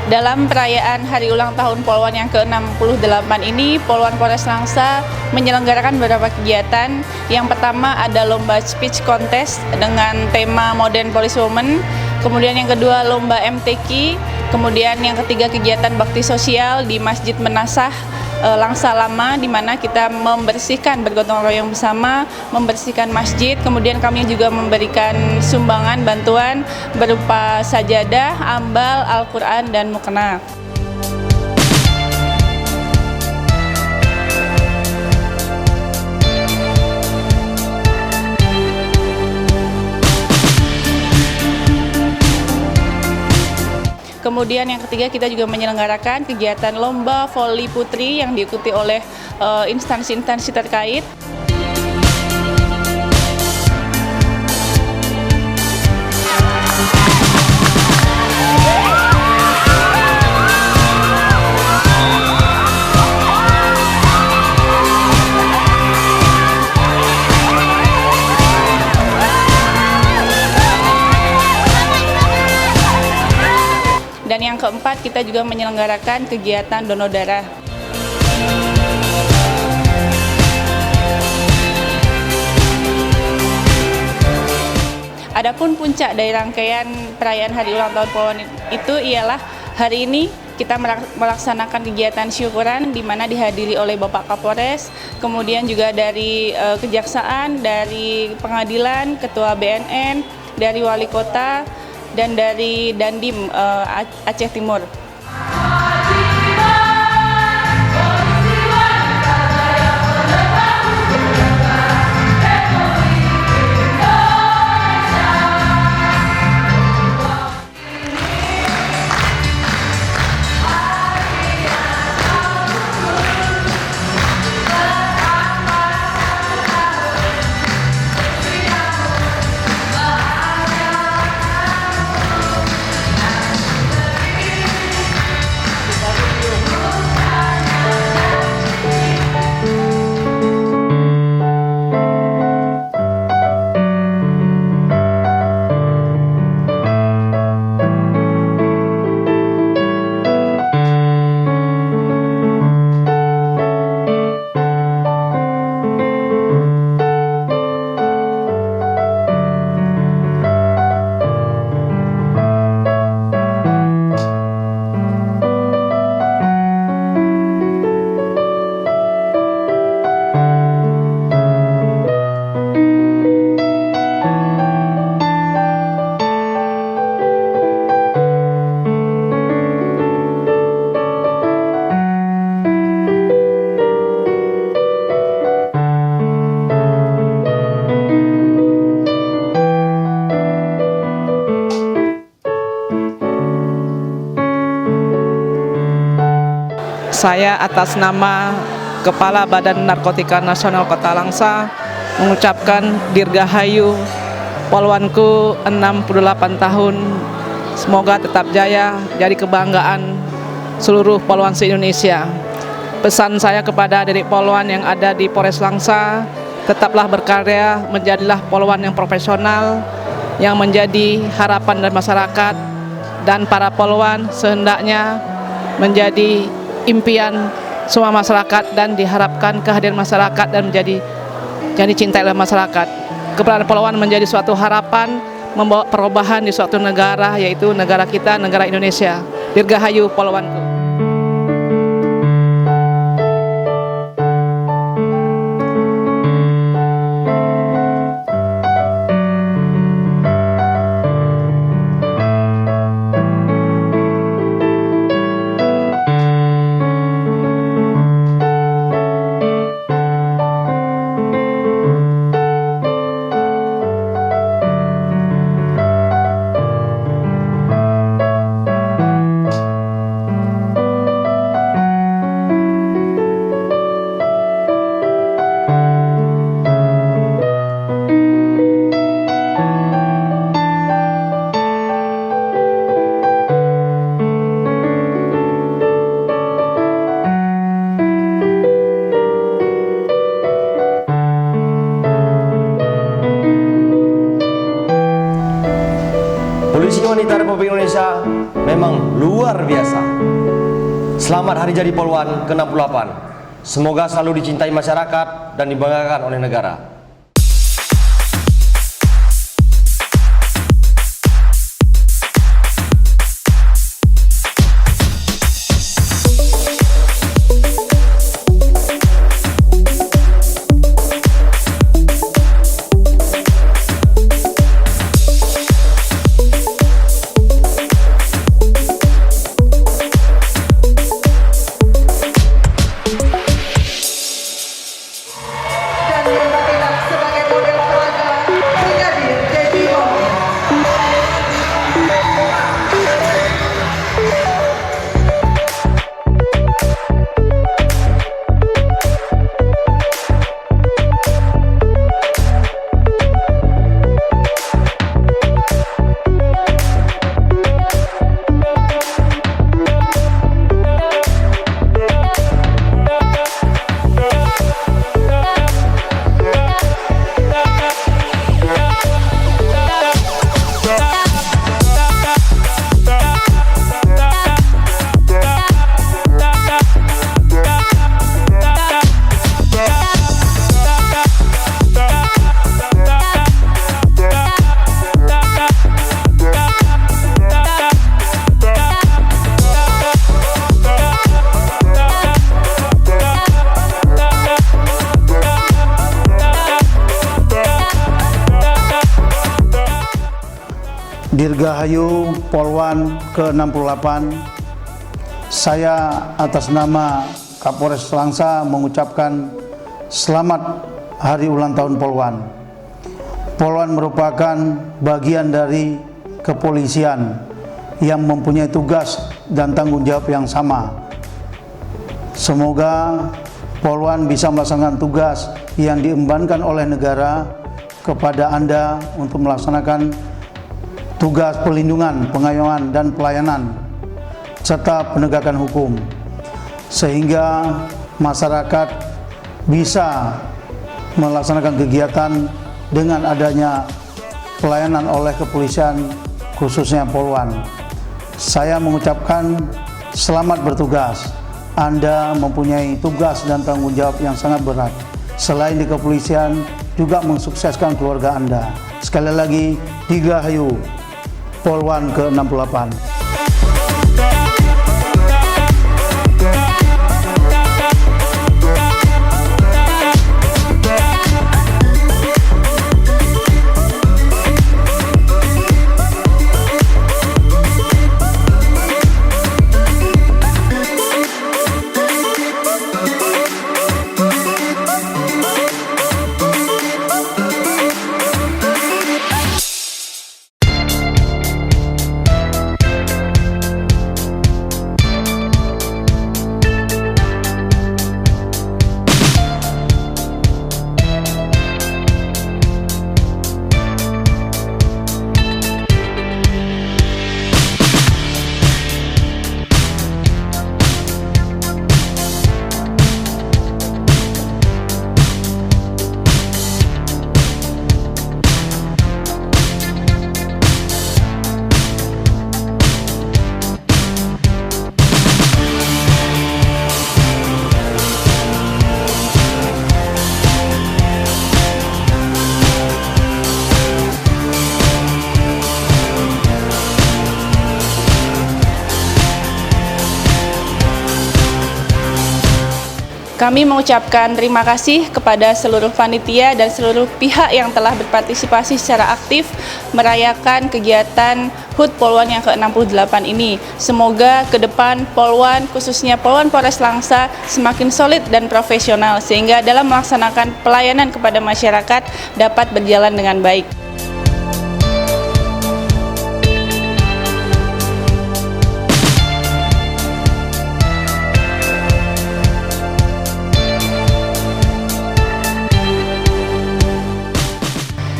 Dalam perayaan hari ulang tahun Poluan yang ke-68 ini, Poluan Polres Langsa menyelenggarakan beberapa kegiatan. Yang pertama ada lomba speech contest dengan tema Modern Policewoman. Kemudian yang kedua lomba MTQ. Kemudian yang ketiga kegiatan bakti sosial di Masjid Menasah Langsa Lama, di mana kita membersihkan bergotong royong bersama, membersihkan masjid. Kemudian kami juga memberikan sumbangan bantuan berupa sajadah, ambal, Al-Quran, dan mukena. Kemudian yang ketiga kita juga menyelenggarakan kegiatan lomba voli putri yang diikuti oleh instansi-instansi terkait. Dan yang keempat, kita juga menyelenggarakan kegiatan donor darah. Adapun puncak dari rangkaian perayaan Hari Ulang Tahun Poluan itu ialah hari ini kita melaksanakan kegiatan syukuran di mana dihadiri oleh Bapak Kapolres, kemudian juga dari Kejaksaan, dari Pengadilan, Ketua BNN, dari Wali Kota, dan dari Dandim Aceh Timur. Saya atas nama Kepala Badan Narkotika Nasional Kota Langsa mengucapkan Dirgahayu Poluanku 68 tahun. Semoga tetap jaya, jadi kebanggaan seluruh poluan se-Indonesia. Pesan saya kepada adik poluan yang ada di Polres Langsa, tetaplah berkarya, menjadilah poluan yang profesional, yang menjadi harapan dari masyarakat, dan para poluan sehendaknya menjadi impian semua masyarakat dan diharapkan kehadiran masyarakat dan menjadi cinta oleh masyarakat. Keberadaan poluan menjadi suatu harapan membawa perubahan di suatu negara, yaitu negara kita, negara Indonesia. Dirgahayu Poluanku. Polisi Wanita Republik Indonesia memang luar biasa. Selamat Hari Jadi Polwan ke-68. Semoga selalu dicintai masyarakat dan dibanggakan oleh negara. Dirgahayu Polwan ke-68, saya atas nama Kapolres Langsa mengucapkan selamat Hari Ulang Tahun Polwan. Polwan merupakan bagian dari kepolisian yang mempunyai tugas dan tanggung jawab yang sama. Semoga Polwan bisa melaksanakan tugas yang diembankan oleh negara kepada Anda untuk melaksanakan tugas perlindungan, pengayoman, dan pelayanan, serta penegakan hukum, sehingga masyarakat bisa melaksanakan kegiatan dengan adanya pelayanan oleh kepolisian, khususnya Polwan. Saya mengucapkan selamat bertugas. Anda mempunyai tugas dan tanggung jawab yang sangat berat. Selain di kepolisian, juga mensukseskan keluarga Anda. Sekali lagi, Dirgahayu Polwan ke-68. Kami mengucapkan terima kasih kepada seluruh panitia dan seluruh pihak yang telah berpartisipasi secara aktif merayakan kegiatan HUT Polwan yang ke-68 ini. Semoga ke depan Polwan, khususnya Polwan Polres Langsa, semakin solid dan profesional sehingga dalam melaksanakan pelayanan kepada masyarakat dapat berjalan dengan baik.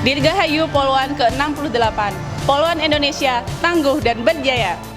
Dirgahayu Polwan ke-68. Polwan Indonesia tangguh dan berjaya.